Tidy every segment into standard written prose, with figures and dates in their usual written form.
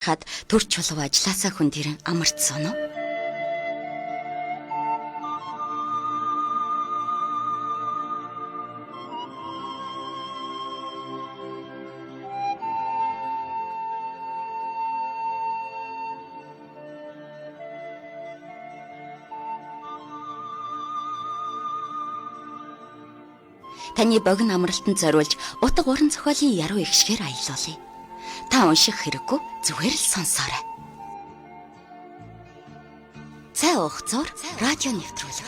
Хад төр чулуу ажилласаа хүн дэрэн амарцсан уу? Таны богино амралтанд зориулж утга уран зохиолын яруу ихшгээр аялуулъя. Та унших хэрэггүй, зүгээр л сонсоорой. Цай уух зур радио нэвтрүүлэг.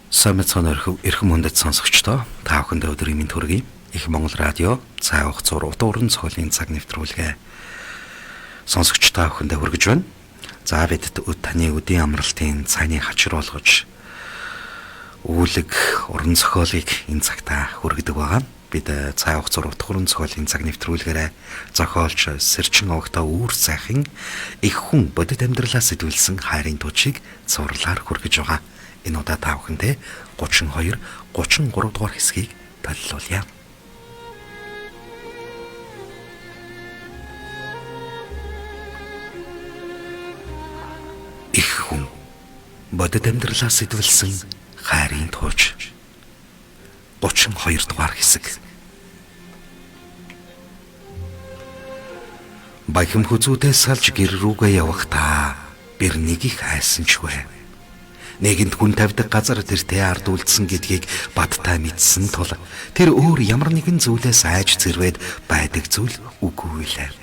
Сайн мэцхан эрхэм хүндэт сонсогчдоо та бүхэндээ өдрийн мэнд хүргэе. Их Монгол радио цай уух зур утга уран зохиолын цаг нэвтрүүлгээ сонсогч та бүхэндээ хүргэж байна. За бид таны өдийн амралтын цайны хачир болгож үүлэг уран зохиолыг энэ цагта хүргэдэг байгаа. Бид цай уух зур утга уран зохиолын цаг нэвтрүүлгээрээ зохиолч Сэрчин Огтоо үүр сайхын их хүн бодит амьдралаас сэтгүүлсэн хайрын туучийг цувралаар хүргэж байгаа. Энэ удаа та бүхэндээ 32, 33 дугаар хэсгийг төлөвлүүлье. Их хүн бодит амьдралаас сэтгүүлсэн хайрын тууч 32 дугаар хэсэг. Баян хүзүүдээ салж гэр рүүгээ явахдаа бэр нэг их хайсанчгүй. Нэгэнд хүн тавьдаг газар тэртээ ард үлдсэн гэдгийг бадтай мэдсэн тул тэр өөр ямар нэгэн зүйлээс айж зэрвэд байдаг зүйл үгүй лээ.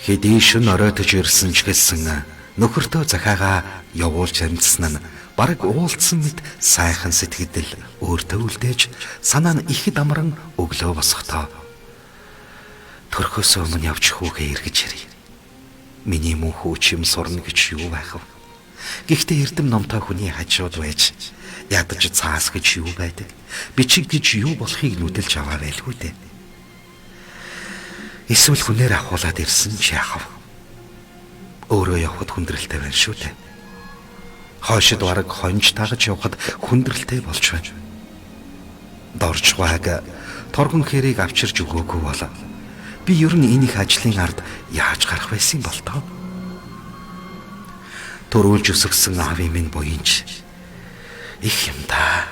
Хэдий шин оройтож ирсэн ч гэсэн нөхөртөө захиагаа явуулж амжсан нь бараг уулцсан мэт сайхан сэтгэл өөртөө үлдээж санаа нь ихэд амран өглөө босохдоо төрхөөс өмнө явж хүүгээ эргэж ирье. Миний мөн хүүчим сурна гэж юу байх вэ? Гэхдээ эрдэм номтой хүний хажууд байж ядаж цаас гэж юу байдаг? Бичиг гэж юу болохыг нүдэлж аваа байлгүй дээ. Эсвэл хүнээр ахуулаад ирсэн ч яах вэ? Өөрөө явхад хүндрэлтэй байна шүү дээ. Хойшид бараг хонж тагаж явхад хүндрэлтэй болж байна. Доржгайг торгон хэрийг авчирч өгөөгүй болоо. Би ер нь энэ их ажлын ард яаж гарах байсан бол тоо? Төрүүлж өсгсөн аавын минь буянч их юм да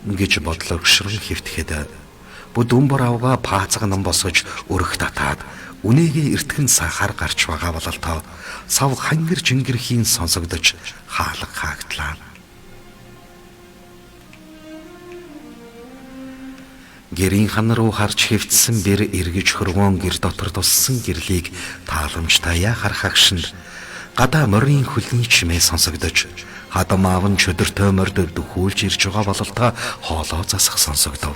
гэж бодлоо гшрэн хөвтөхэд бүдүнбор авгаа паацаг ном босож өрх татаад үнэгээ эртгэн сахаар гарч байгаа бололтоо сав хангэр жингэрхийн сонсогдож хаалга хаагдлаа. Гэрийн хан руу харж хэвтсэн бэр эргэж хөргөөн гэр дотор туссан гэрлийг тааламжтай яхах агшинд гадаа морийн хөлний чимээ сонсогдож хадам аав нь чөдөртөө морд дөхүүлж ирж байгаа бололтоо хоолоо засах сонсогдов.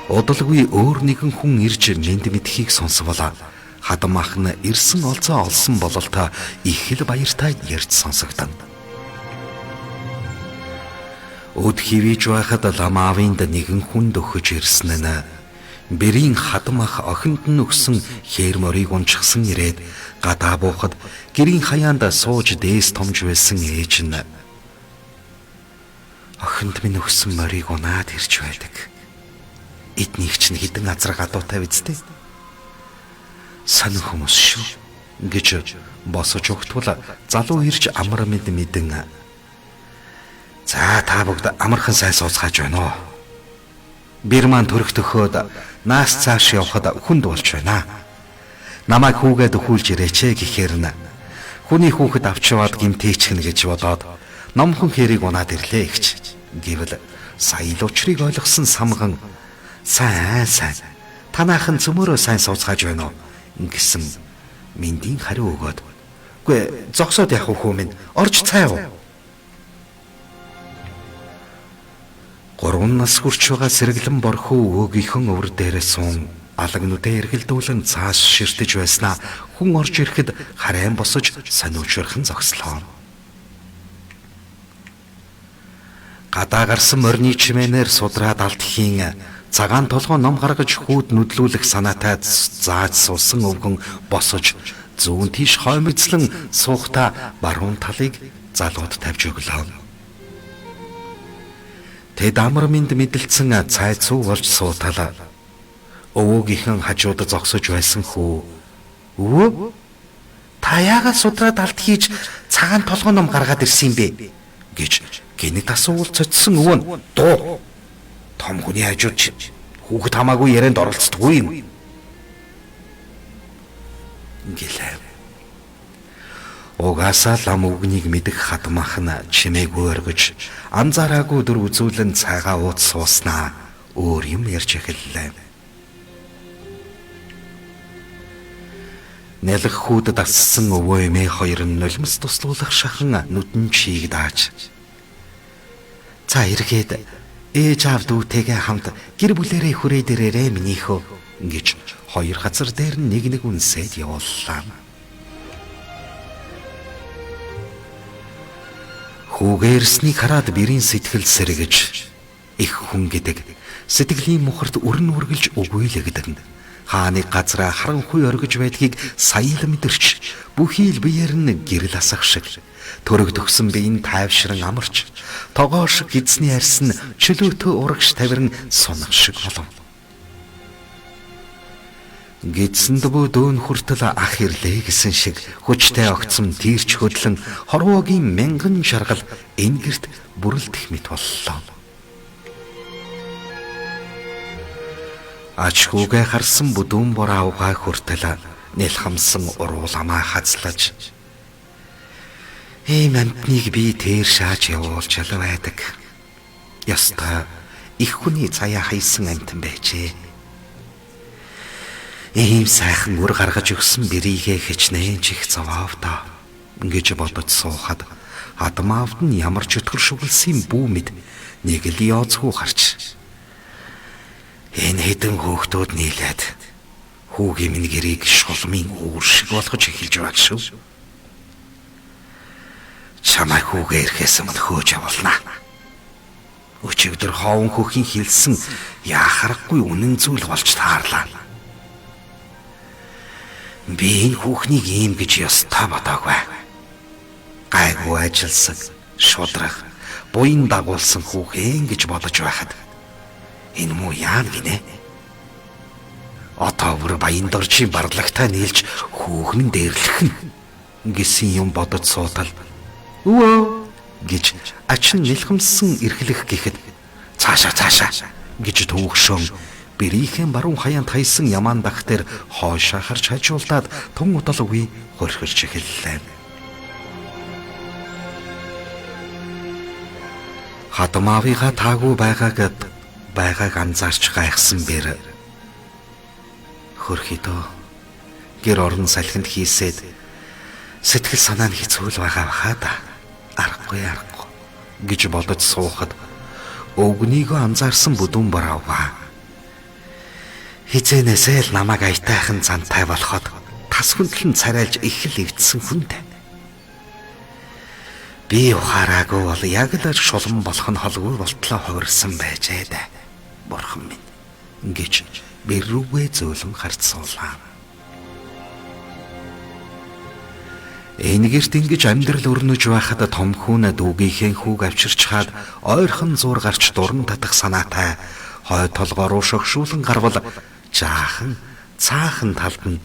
Удалгүй өөр нэгэн хүн ирж мэд мэдхийг сонсволаа хадам ах нь ирсэн олзоо олсон бололтоо их л баяртай ярьж сонсогдсон. Өд хивэж байхад ламаавынд нэгэн хүн дөхөж ирсэн нь бэрийн хадам ах охинд нь өгсөн хээр морийг унчсан ирээд гадаа буухад гэрийн хаяанд сууж дээс томж байсан ээж нь охинд минь өгсөн морийг унаад ирж байдаг. Эднийх чинь хідэн азар гадуутай биз дээ. Сан хүмүүс шүү гэж босож өгтвөл залуу ирж амар мэдэн за та бүгд амархан сайн сууцгааж байна уу? Бэр маань төрөх төхөөд наас цааш явхад хүнд болж байна. Намайг хүүгээ дөхүүлж ирээч гэхээр нь хүний хүүхэд авч яваад гимтээчихнэ гэж бодоод номхон хэрийг унаад ирлээ гэж гэвэл сая л учрыг ойлгосон самган сайн танаахан цөмөрөө сайн сууцгааж байна уу гэсэн мэндийн хариу өгөөд үгүй зогсоод явах хүү минь орж цай уу? 3 нас хүрч байгаа сэргэлэн борхоо өгөөгийнхэн өвөр дээрээ суун алагнуудаа эргэлдүүлэн цааш ширтэж байснаа хүн орж ирэхэд харайн босож сониучрахын зогслоо. Гадаа гарсан морины чимээнээр судраад алдхийн цагаан толгой ном гаргаж хүүд нүдлүүлэх санаатай зааж суусан өвгөн босож зүүн тийш хоймцлон суухта баруун талыг залууд тавьж өглөө. Тэд амар минд мэдлэлцэн цайцуу болж суутал өвөөгийнхэн хажууд зогсож байсан хүү. Өвөө? Та яагаад судраад алт хийж цагаан толгой ном гаргаад ирсэн юм бэ? Гэж гинэт асуувал цочсон өвөө нь дуу. Том хүний хажууд хүүхэд хамаагүй ярианд оролцдоггүй юм. Гэлээ. Угаасаа лам үгнийг мэдэх хадмах нь чимээгүй өргөж анзаараагүй дөр үзүүлэн цайгаа ууц сууснаа өөр юм ярьж эхэллээ. Нэлэх хүүд дассан өвөө эмээ хоёр нь нулимс туслуулах шахан нүдэн чийг дааж. За эргээд ээж аав дүүтэйгээ хамт гэр бүлэрээ хүрээд ирээрээ минийхөө гэж хоёр газар дээр нэг үнсээд явууллаа. Хүүгээрснийг хараад бэрийн сэтгэл сэргэж их хүн гэдэг сэтгэлийн мухарт өрн үргэлж өгөөлөгдөн хааны газраа харанхуй оргиж байдгийг сая л мэдэрч бүхий л биеэр нь гэрэл асах шиг төрөгдөгсөн биеийн тайвшран амарч тогоош гидсний арьс нь чөлөөтөө урагш тавирн сунах шиг болов. Гидсэнд бүү дөөн хүртэл ах ирлээ гэсэн шиг хүчтэй огцом тийрч хөдлөн хорвоогийн мянган жаргал энэ гэрт бүрэлдэх мэт боллоо. Ач хүүгээ харсан бүдүүн бор авгаа хүртэл нэлхамсан урууламаа хазлаж ийм амтныг би тэр шааж явуулж л байдаг. Ястаа их хүний цаяа хайсан амтан байжээ. Ийм сайхан үр гаргаж өгсөн бэрийгээ хичнээн чих зовоовдоо гэж бодож суухад адмаавд нь ямар ч өтгөр шүглсэн бүү мэд нэг л яоцгүй гарч энэ хэдэн хөөхтүүд нийлээд хүүгийн минь гэрийг шулмын үүр шиг болгож эхэлж байгаа шүү. Чамай хүүгээ ирэхээс өмнө хөөж явуулнаа. Өчигдөр хоовн хөөхийн хилсэн яхарахгүй үнэн зүйл болж таарлаа. Би энэ хүүхнийг ийм гэж ёстой бодоогүй. Гайгүй ажилсаг, шудрах, буян дагуулсан хүүхэн гэж бодож байхад энэ муу яан гинэ. Отовөр баян доржийн барлагтаа нийлж хүүхэн дээрлэх нь гэсэн юм бодож суутал өвөө гэж ачин нэлхэмсэн эрхлэх гэхэд цаашаа гэж төвөгшөн бэрийнхэн баруун хаяанд хайсан ямаан дах дээр хоошоо харж хажуулдаад тун удалгүй хорхирч эхэллээ. Хатмаавыга таагүй байгааг анзаарч гайхсан бэр хөрхидөө гэр орон салхинд хийсээд сэтгэл санаа нь хэцүү л байгаа бахаа да. Аргагүй гэж бодож суухад өвгнийгөө анзаарсан бүдүүн барааваа. Хизэнээсээ л намайг аятайхан зантай болоход тас хүндлэн царайлж их л эвдсэн хүнтэй. Би ухаараагүй бол яг л шулан болох нь холгүй болтлоо хувирсан байжээ да. Бурхан минь гэж бэрүүгээ зөөлөн харцуулаа. Энэгэрт ингэж амьдрал өрнөж байхад том хүүн дүүгийнхээ хүүг авчирч хаад ойрхон зур гарч дуран татах санаатай хой толгоор шогшуулан гарвал жаахан цаахан талд нь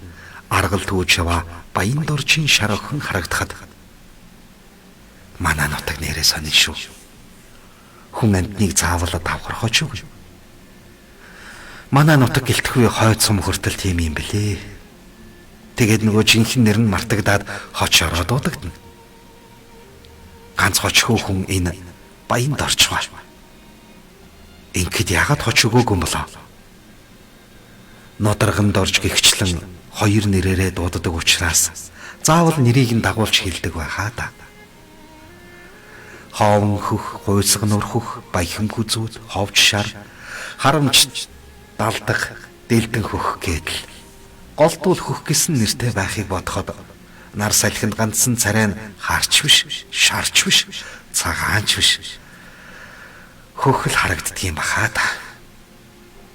аргал түүж яваа баян доржийн шар охин харагдахад манай нутаг нэрээ сонин шүү. Хүн амтныг заавал давхархооч юу. Манай нутаг гэлтгүй хойд сум хүртэл тийм юм блэ. Тэгээд нөгөө жинхэнэ нэр нь мартагдаад хоч ороод дуудагдана. Ганц хоч хөөхөн энэ баян дорчваа. Ингээд ягаад хоч өгөөгүй юм болоо? Нодарган дорж гихчлэн хоёр нэрээрээ дууддаг учраас заавал нэрийг нь дагуулж хэлдэг байхаа да. Хоовн хөх, гуйсаг нурхөх, баян хүзүүд, ховж шар, харамч далдах, дэлдэн хөх гэдэл голдуул хөх гэсэн нэртэй байхыг бодоход нар салхинд ганцсан царай нь харч биш, шарч биш, цагаанч биш. Хөхл харагддгийм бахаа да.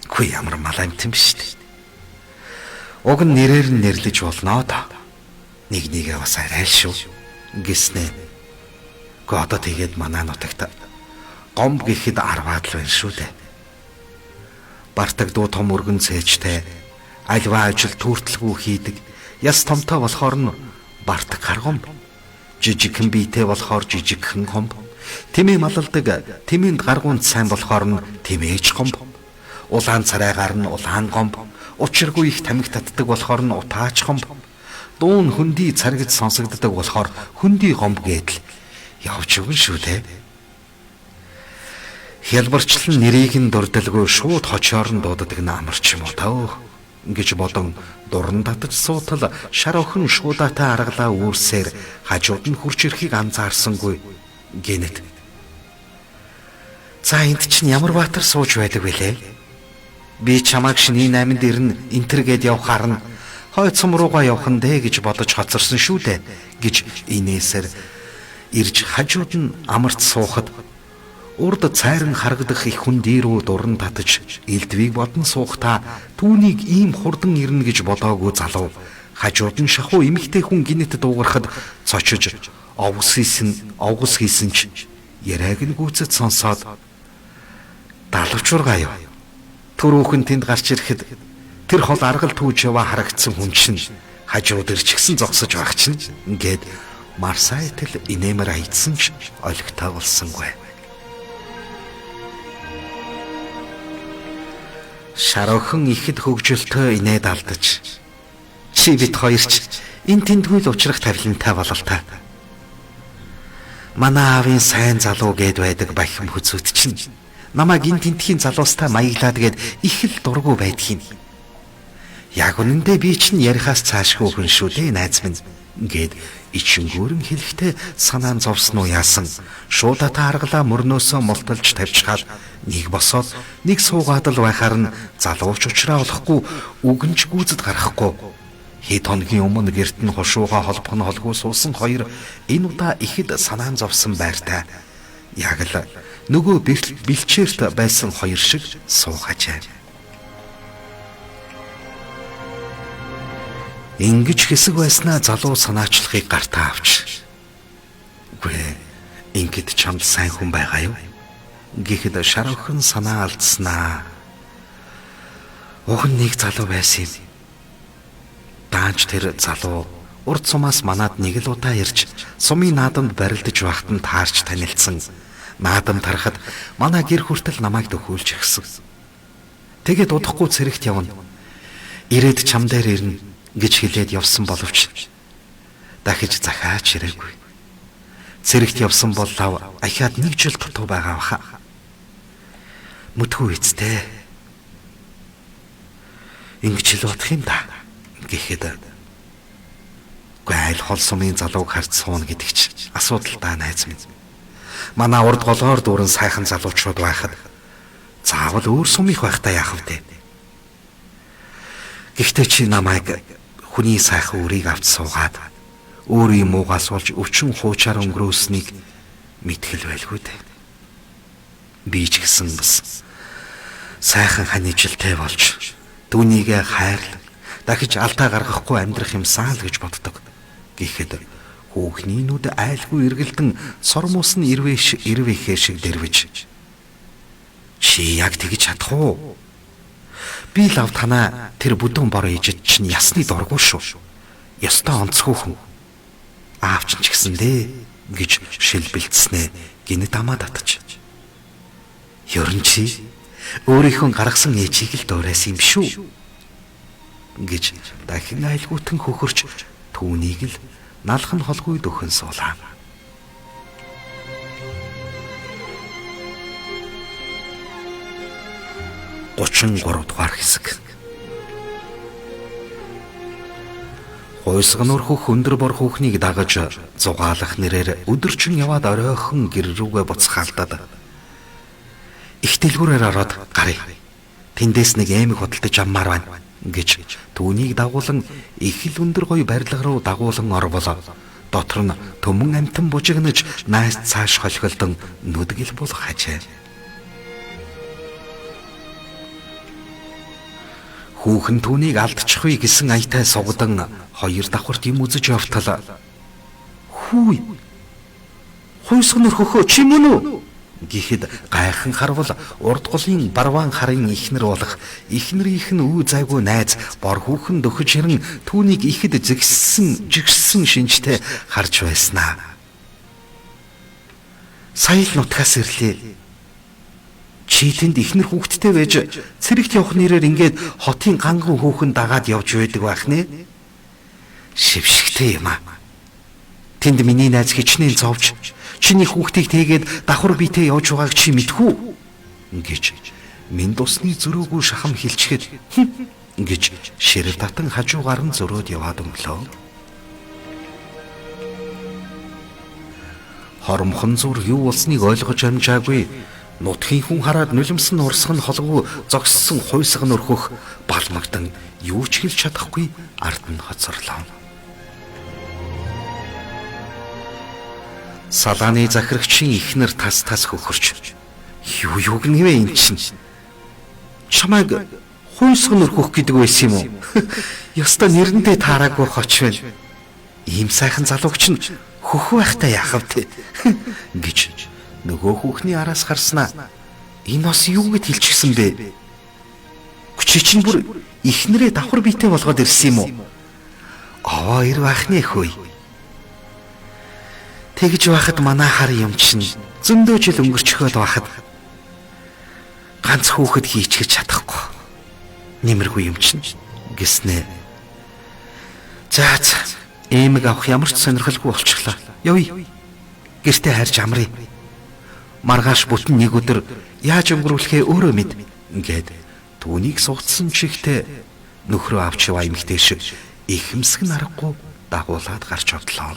Хүй ямар малаймт юм биш үү? Уг нь нэрээр нь нэрлэж болно да. Нэг нэгээ бас арай шүү гэснэ. Одоо тэгээд манай нутагт гомб гэхэд арваад л байна шүү дээ. Бартаг дуу том өргөн цээжтэй альва ажил түүртэлгүй хийдэг. Яс томтой болохоор нь бартаг харгомб. Жижигхэн биетэй болохоор жижигхэн гомб. Тэмээ малалдаг, тэмээнд гаргуунд сайн болохоор нь тэмээж гомб. Улаан царайгаар нь улаан гомб. Учиргүй их тамхи татдаг болохоор нь утаач гомб. Дуун хөндөй царгиж сонсогддог болохоор хөндөй гомб гэдэл явж өгнө шүү дээ. Хялбарчлан нэрийг нь дурдалгүй шууд хочоор нь дууддаг наамарч юм уу тав гэж бодон дуран татаж суутал шар охин шуудаатай аргалаа үүрсээр хажууд нь хурч ирэхийг анзаарсангүй гинэт. За энд чинь ямар баатар сууж байдаг вэлээ? Би чамайг шний 8-нд ирнэ энтер гээд явхаар нь хой цум руугаа явах нь дээ гэж бодож хоцорсон шүү дээ гэж инээсээр ирж хажууд нь амарт суухад урд цайран харагдах их хүн дээрөө дуран татаж элдвийг бодон суухтаа түүнийг ийм хурдан ирнэ гэж бодоогүй залуу хажууд нь шахуу эмэгтэй хүн гинэт дуугарахад цочиж овгос хийсэн ч яриаг нь гүйцэд сонсоод далавчургаа юу түрүүхэн тэнд гарч ирэхэд тэр хол аргал түүж яваа харагдсан хүн чинь хажууд ирчихсэн зогсож байх чинь ингээд марсайтл инээмэр айдсан ч олигтой болсонгүй. Шар охин ихэд хөгжилтөө инээд алдаж чи бид хоёр ч энэ тэндгүй л учрах тавилантай бололтой. Манай аавын сайн залуу гээд байдаг бахим хүзүүд чинь намайг энэ тентхийн залуустай маяглаад гээд их л дургу байдгийн. Яг үнэндээ би чинь ярихаас цаашгүй хүн шүү дээ найз минь гээд ичингүүрэн хэлэхдээ санаан зовсон уу яасан шуудата аргалаа мөрнөөсөө мулталж тавьчихаад нэг босоод нэг суугаад л байхаар нь залууч уучраа олохгүй үгэнч гүйцэд гарахгүй хэд хоногийн өмнө гэрт нь хошууга холбох нь холгүй суусан хоёр энэ удаа ихэд санаан зовсон байртай яг л нөгөө бэлчээрт байсан хоёр шиг суугажээ. Ингэж хэсэг байснаа залуу санаачлахыг гартаа авч. Үгүй ингэж чамд сайн хүн байгаа юу? Гэхэд шар охин санаа алдснаа. Уг нэг залуу байсан юм. Даанч тэр залуу урд сумаас манад нэг л удаа ирж сумын наадамд барилдаж байхад нь таарч танилцсан. Наадам тарахад манай гэр хүртэл намайг дөхүүлж ирсэн. Тэгээд удахгүй цэрэгт явна. Ирээд чам дээр ирнэ гэж хэлээд явсан боловч дахиж захаач ирээгүй. Цэрэгт явсан бол ахиад нэг жил дутуу байгаа баха. Мөтгөө эцтэй. Ингэж л бодох юм да. Гэхэд гайл хол сумын залууг харж сууна гэдэг чинь асуудал даа найз минь. Манай урд голоор дүүрэн сайхан залуучууд байхад заавал өөр сумынх байхтаа яах вэ? Гэхдээ чи намайг хүний сайхан үрийг авч суугаад өөрийн муугаас болж өвчин хуучаар өнгөрөөснийг мэдхэл байлгүй дээ. Би ч гэсэн бас сайхан ханижилтэй болж түүнийгээ хайрлан дахиж алдаа гаргахгүй амьдрах юмсан л гэж боддог. Гэхэд хүүхний нүд айлгүй эргэлдэн сормуус нь ирвэхээ шиг дэрвэж. Чи яг тэгж чадах уу? Би лав танаа тэр бүдүүн бор ээжид чинь ясны дургуй шүү. Ястаа онцгүй хүн. Аавч ч гэсэн дээ гэж шилбэлцснэ гинэ дамаа татаж. Ёрн чи өөрийнхөө гаргасан ээжийг л дуурайсан юм шүү. Гэж дахин айлгуутан хөхөрч түүнийг л налхан холгүй дөхөн суулаа. 33 дугаар хэсэг. Хойсгонор хөх өндөр бор хүүхнийг дагаж зугаалах нэрээр өдөржин яваад оройхон гэр рүүгээ буцхаалдаад их дэлгүүрээр ороод гарыг. Тэндээс нэг эмэг худалдаж аммаар байна гэж түүнийг дагуулan их л өндөр гоё барилга руу дагуулan орволоо. Дотор нь төмөн амтан бужигнаж найс цааш холхолдон нүдгэл бол хажээ. Хүүхэн түүнийг алдчихвээ гэсэн аятай сугадан хоёр давхарт юм үзэж явтал. Хүй. Хойсгонор хөхөө чи мөн үү Гэхэд гайхан харвал урд голын барван харын ихнэр болох ихнэрийнх нь үе зайгүй найз бор хүүхэн дөхөж хэрэн түүнийг ихэд жигссэн шинжтэй харж байснаа. Сая л нутгаас ирлээ. Чи тэнд ихнэр хүүхэдтэй байж цэрэгт явах нэрээр ингээд хотын ганган хүүхэн дагаад явж байдаг байх нэ. Шившигтэй юм аа. Тэнд миний найз хичнээн зовж чиний хүүхдийг тэгээд давхар биетэй явж байгааг чи мэдхүү гэж минь дусны зөрөөгүй шахам хилчихэд гэж ширв татан хажуугаар нь зөрөөд яваад өнгөлөө. Хоромхон зүр юу болсныг ойлгож амжаагүй нутгийн хүн хараад нулимсан урсган холгүй зогссон хуйсган өрхөх балмагдан юу ч хэлж чадахгүй ард нь хоцорлоо. Салааны захирагчийн ихнэр тас хөхөрч юу гэнэвэ эн чинь чамайг хуйсган өрхөх гэдэг байсан юм уу? Ёстой нэрэндээ таараагүй хоч байна. Ийм сайхан залууч нь хөх байхтай яахав те гэж нөгөө хүүхний араас харснаа. Энэ бас юу гэд хэлчихсэн бэ? Чи чинь бүр ихнэрээ давхар биетэй болгоод ирсэн юм уу? Аваа ир байхны хөөе. Тэгж байхад манай хар юм чинь зөндөө жил өнгөрчхөөд байхад ганц хүүхэд хийчихэж чадахгүй. Нэмэргүй юм чинь гэснэ. За эмэг авах ямар ч сонирхолгүй болчихлоо. Явъя. Гэртээ харж амръя. Маргааш бүтэн нэг өдөр яаж өнгөрүүлэхээ өөрөө мэд гээд түүнийг сугцсан чихтэй нөхрөө авч яваа эмэгтэй шиг ихэмсэг нарахгүй дагуулад гарч одлоо.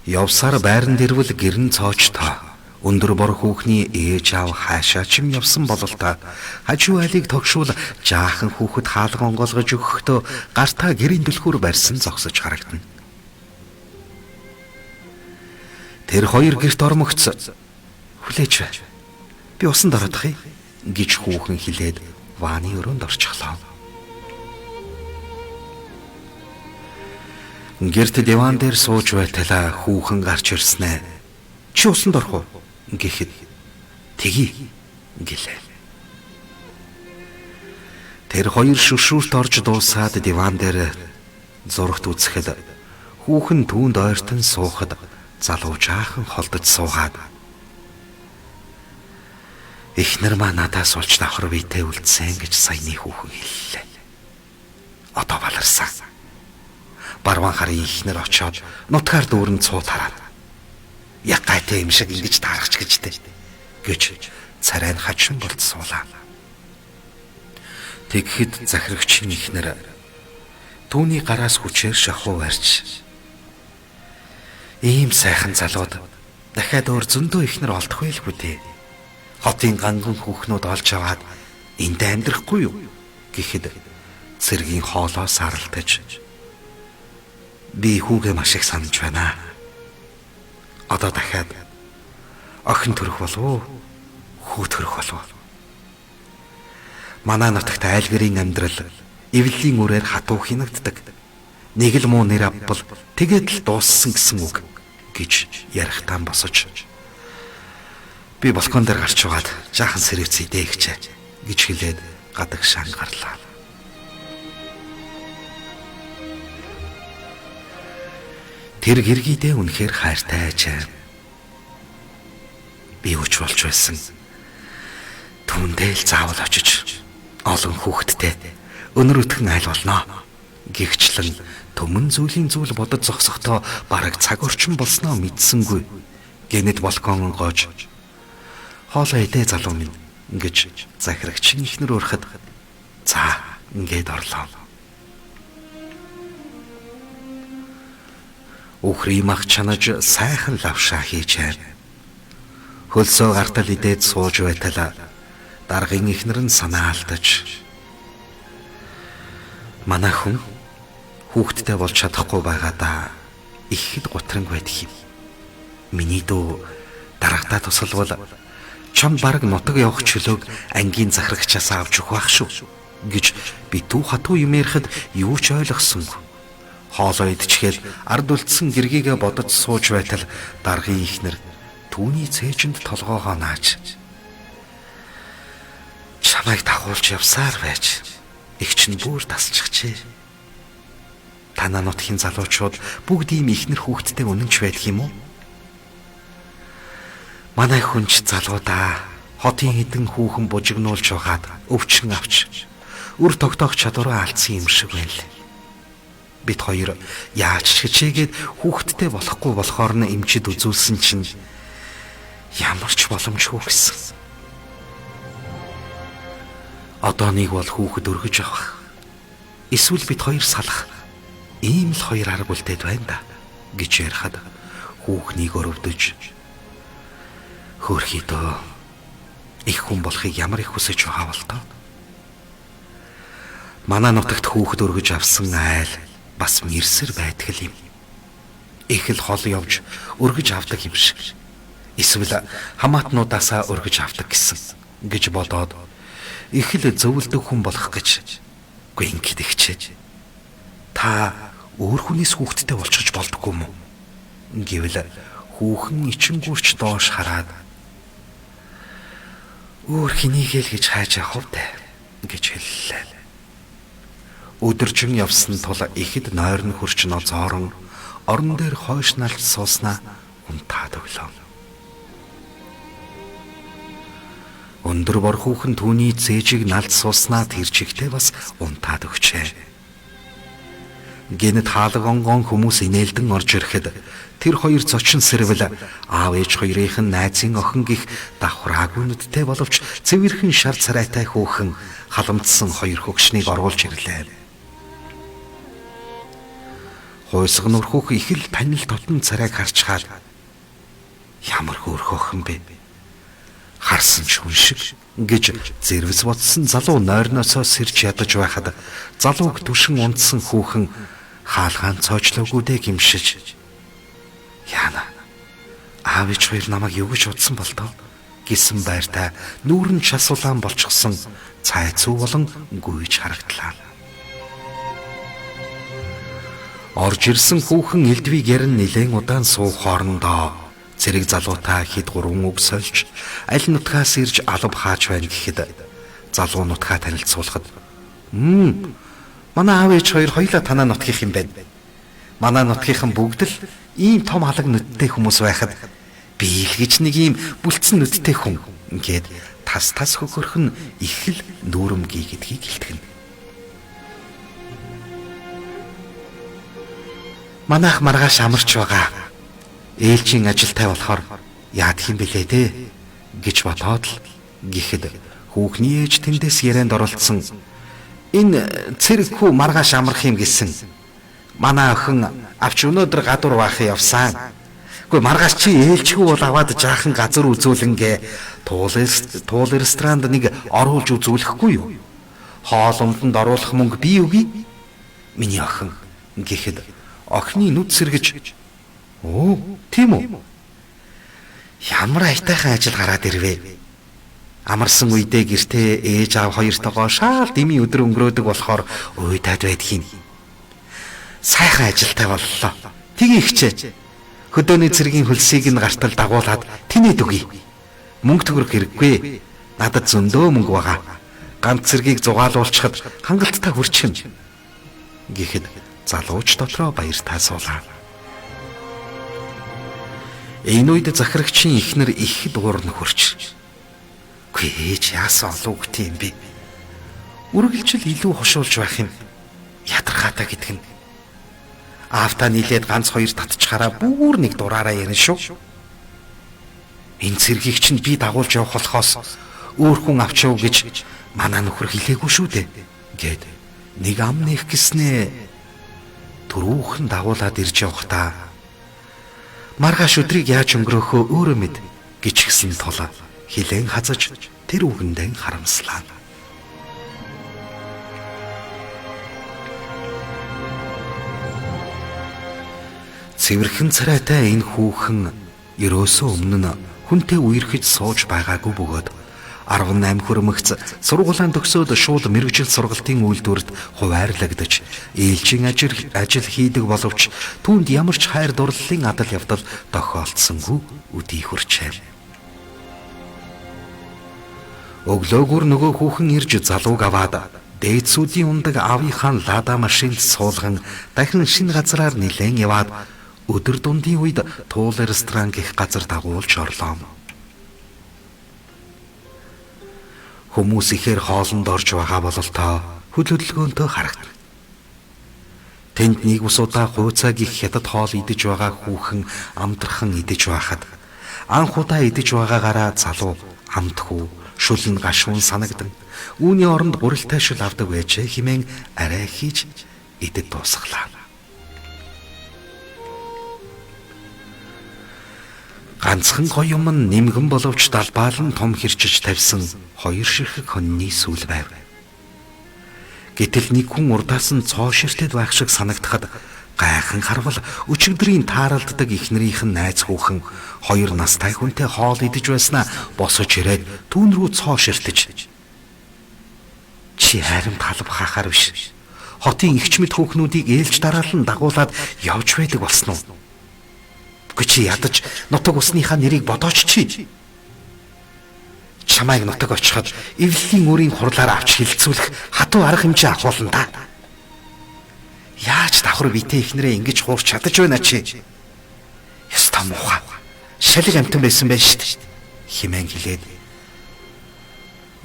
Явсаар байранд ирвэл гэрн цоочтой өндөр бор хүүхний ээж аав хаашаа ч юм явсан болол та хажуу айлыг тогшуул жаахан хүүхэд хаалга онгоолгож өгөхдөө гартаа гэрийн түлхүүр барьсан зогсож харагдана. Тэр хоёр гэрт ормогц хүлээж би усанд ороодох гэж хүүхэн хэлээд вааны өрөөнд орчихлоо. Гэрт диван дээр сууж байталаа хүүхэн гарч ирснэ. Чи усанд орох уу гэхэд тэгье гэлээ. Тэр хоёр шүшүүрт орж дуусаад диван дээр зурагт үзэхэд хүүхэн түүнд ойртон суухад залуу жаахан холдож суугаад ихнэр маа надаас олж давхар биетэй үлдсэн гэж саяны хүүхэн хэллээ. Одоо баларсан. Барван харын ихнэр очоод нутгаар дүүрэн цууд хараад яг гайтай юм шиг ингэж таарахч гэжтэй гэж царай нь хачин болцсуулаа. Тэгэхэд захирагчийн ихнэр түүний гараас хүчээр шахуу барьж ийм сайхан залууд дахиад өөр зөндөө ихнэр олдох байлгүй дээ. Хотын ганган хүүхнүүд олж аваад энд амьдрахгүй юу гэхэд цэргийн хоолоо саралтаж би хүүгээ маш их санаж байна. Одоо дахиад охин төрөх болов уу? Хүү төрөх болов уу? Манай нутагт айлгэрийн амьдрал эвлэлийн үрээр хатуу хинэгддэг. Нэг л муу нэр авбал тэгээд л дууссан гэсэн үг гэж ярихтаа босож би балкон дээр гарч угаад жаахан сэрвцээ дээгчээ гэж хэлээд гадагшаан гарлаа. Тэр гэргийдээ үнэхээр хайртай ажээ. Би өч болж байсан. Түүндээ л заавал очиж олон хүүхэдтэй өнөр өтгөн айл болно. Гэгчлэн төмөн зүйлийн зүйл бодож зогсохдоо бараг цаг орчин болсноо мэдсэнгүй. Гэнэт балкон гоож хоолоо идэ залуу минь гэж захирагчийн ихнэр өрхөд за ингээд орлоо. Үхрийн мах чанаж сайхан лавшаа хийжээ. Хөлсөө гартал идээд сууж байтал даргын ихнэр нь санаа алдаж манай хүн хүүхдтэй болж чадахгүй байгаадаа ихэд гутранг байдаг юм. Миний дүү дарагдаа тусалвал чам бараг нутаг явах чөлөөг ангийн захирагчаас авч өгөх байх шүү гэж би дүү хатуу юм ярихад юу ч ойлгосонгүй. Хоолоо идчихээд ард үлдсэн гэргийгээ бодож сууж байтал даргын ихнэр түүний цээжинд толгоогоо нааж чамайг дагуулж явсаар байж их чинь бүр тасчихжээ. Танаа нутгийн залуучууд бүгд ийм ихнэр хүүхэдтэй үнэнч байдаг юм уу? Манай хүнч залуудаа хотын хэдэн хүүхэн бужигнуулж байгаад өвчин авч үр тогтоох чадвараа алдсан юм шиг байна лээ. Бид хоёр яаж ч хичээгээд хүүхэдтэй болохгүй болохоор нь эмчид үзүүлсэн чинь ямар ч боломжгүй гэсэн. Одоо нэг бол хүүхэд өргөж авах. Эсвэл бид хоёр салах. Ийм л хоёр арга үлдээд байна да гэж ярихад хүүхнийг өрөвдөж хөөрхий дөө их хүн болохыг ямар их хүсэж байгаа бол тоо. Манай нутагт хүүхэд өргөж авсан айл бас мэрсэр байдаг юм. Их л хол явж өргөж авдаг юм шиг. Эсвэл хамаатнуудаасаа өргөж авдаг гэсэн гэж бодоод их л зөвлөдөг хүн болох гэж гүнгэд ихчээ. Та өөр хүнээс хүүхэдтэй болчихж болдоггүй мүү? Гэвэл хүүхэн ичингүүрч доош хараад өөр хэнийг л гэж хайж явах вэ гэж хэллээ. Өдөржин явсан тул ихэд нойрон хурч ноцоорон орон дээр хойш налж сууснаа унтаад өглөө. Өндөр бор хүүхэн түүний цээжийг налж сууснаа тэр чигтээ бас унтаад өгчээ. Гэнэт хаалга онгон хүмүүс инээлдэн орж ирэхэд тэр хоёр зочин сэрвэл аав ээж хоёрын найзын охин гих давхраагүй нүдтэй боловч цэвэрхэн шар царайтай хүүхэн халамтсан хоёр хөгшнийг оруулж ирлээ. Хойсог нурхүүх их л танил тотон царайг харчгаад ямар хөөрхөөхөн бэ? Харсан ч хүн шиг гэж зэрвэс бодсон залуу нойрноосоо сэрж ядаж байхад залууг түшин унтсан хүүхэн хаалгаан цоочлоогүй дэ гимшиж яана аав ээж хоёр намайг юу гэж утсан бол тоо гэсэн байртай нүүрэн часуулаан болчихсон цайцуу болон гүйж харагдлаа. Орж ирсэн хүүхэн элдвийг ярин нилээн удаан суух хоорондоо зэрэг залуутай хэд гурван үг сольж аль нутгаас ирж алба хааж байна гэхэд залуу нутгаа танилцуулахад манай аав ээж хоёр хоёулаа танаа нутгийнх юм байна. Манай нутгийнхан бүгд л ийм том алаг нүдтэй хүмүүс байхад би л гэж нэг ийм бүлцэн нүдтэй хүн гээд тас хөхөрхөн их л нүүрэмгий гэдгийг хэлтгэн. Манайх маргааш амарч байгаа. Ээлжийн ажилтай болохоор яадах юм бэлээ дээ гэж бодоод л гэхэд хүүхний ээж тэндээс ярианд оролцсон. Энэ цэрэг хүү маргааш амрах юм гэсэн. Манай охин авч өнөөдөр гадуур баах явсан. Гэхдээ маргааш чи ээлжгүй бол аваад жаахан газар үзүүлэнгээ туул ресторанд нэг оруулж үзүүлэхгүй юу? Хоолунданд оруулах мөнгө би үгүй. Миний охин гэхэд охины нүд сэргэж оо тийм үү? Ямар айтайхан ажил гараад ирвэ. Амарсан үедээ гэртээ ээж аав хоёртойгоо шаал дэмий өдөр өнгөрөөдөг болохоор уйдаад байдгийн. Сайхан ажилтай боллоо. Тгийгчээ. Хөдөөний цэргийн хөлсийг нь гартал дагуулад тэнэд өгье. Мөнгө төгрөг хэрэггүй. Надад зөндөө мөнгө байгаа. Ганц цэргийг зугаалуулчихад хангалттай хүрчихнэ. Гэхэд залууч дотроо баяртай суулаа. Энэ үед захирагчийн ихнэр их дуурн хурч. Гүй ээж яасан олуугт юм бэ? Үргэлжил илүү хошуулж байх юм. Ядаргаатай гэдэг нь. Аавтаа нийлээд ганц хоёр татчихараа бүр нэг дураараа ярина шүү. Энэ цэргийг чинь би дагуулж явах болохоос өөр хүн авчив гэж манай нөхөр хэлээгүй шүү дээ. Гэд нэг ам нэх гэснээ түрүүхэн дагуулад ирж явахдаа маргааш өдрийг яаж өнгөрөөхөө өөрөө мэд гिचгсэн тул хилэн хазаж тэр үгэндээ харамслаа. Цэвэрхэн царайтай энэ хүүхэн ерөөсөө өмнө нь хүнтэй үерхэж сууж байгаагүй бөгөөд 18 хүрэмэгц сургуулийн төгсөөд шууд мэрэгжил сургалтын үйлдвэрт хуваарлагдаж ээлжийн ажил хийдэг боловч түүнд ямар ч хайр дурлалын адал явдал тохиолдсонгүй үдий хүрчээ. Өглөөгөр нөгөө хүүхэн ирж залууг аваад дээдсүүдийн ундаг аавынхаа лада машинд суулган дахин шинэ газраар нилээн яваад өдөр дундын үед туул ресторан гэх газар дагуулж орлоо. Хүмүүс ихээр хоолнд орж байгаа бололтоо хөдөлгөөнтэй харагдана. Тэнд нэг ус удаа хууцаа гих хятад хоол идэж байгаа хүүхэн амтрхан идэж байхад анх удаа идэж байгаагаараа залуу амтхүү шүлэн гашуун санагдан үүний оронд гурилтай шүл авдаг байжээ хэмээн арай хийж идэд дуусглаа. Ганцхан гоё юм нэмгэн боловч далбаалан том хэрчиж тавьсан хоёр ширхэг хоньны сүүл байв. Гэтэл нэг хүн урдаас нь цоо ширтэд байх шиг санагдахад гайхан харвал өчигдрийн тааралддаг эхнэрийнх нь найз хүүхэн хоёр настай хүнтэй хоол идэж байснаа босож ирээд түүн рүү цоо ширтэж чи харимт халб хахаар биш. Хотын игч мэд хүүхнүүдийг ээлж дараалан дагуулад явж байдаг болсон уу? Чи ядаж нутаг усныхаа нэрийг бодооч чи. Чамайг нутаг очиход эвлэлийн үрийн хурлаар авч хилцүүлэх хатуу арга хэмжээ авахулна да. Яаж давхар битээ ихнэрээ ингэж хуурч чадаж байна чи? Яста муухай. Шалиг амтан байсан байж штт. Химэн хэлээд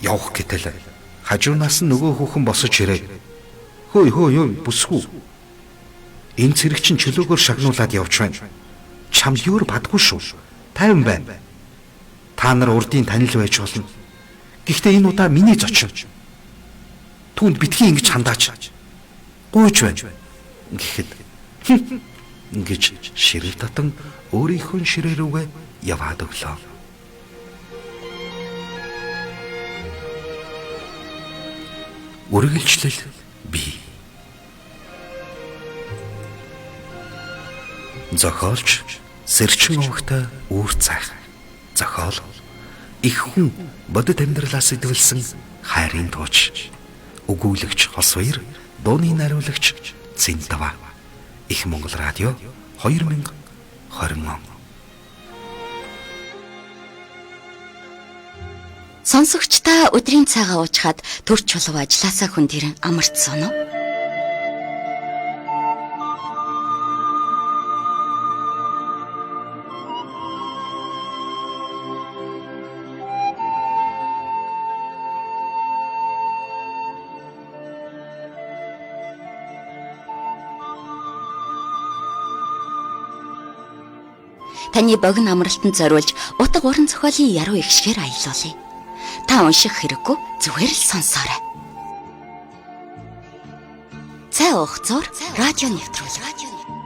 явах гэтэл хажуунаас нь нөгөө хүүхэн босож ирээд хөөе бүсгүй. Энэ цэрэг чин чөлөөгөөр шагнуулаад явж байна. Чамд юур бадгүй шүү. Тайван байна. Та нар урдын танил байж болно. Гэхдээ энэ удаа миний зочин. Түүнд битгий ингэж хандаач. Гуйж байна. Гэхэд ингэж ширээ татан өөрийнхөө ширээ рүүгээ яваад өглөө. Үргэлжлэл бий. Зохиолч Сэрчин овогтой үүр цайх. Зохиол их хүн бодит амьдралаас идвэлсэн хайрын тууч. Өгүүлэгч Хос баяр, дууны найруулагч Цэндава. Их Монгол радио 2020 он. Сонсогчдаа өдрийн цайгаа уучхад төрч чулуу ажилласаа хүн тэрэн амарцсан уу? Таны богино амралтанд зориулж утга уран зохиолын яруу ихшгээр аялуулъя. Та унших хэрэггүй зүгээр л сонсоорой. Цай уух зур радио нэвтрүүлэг.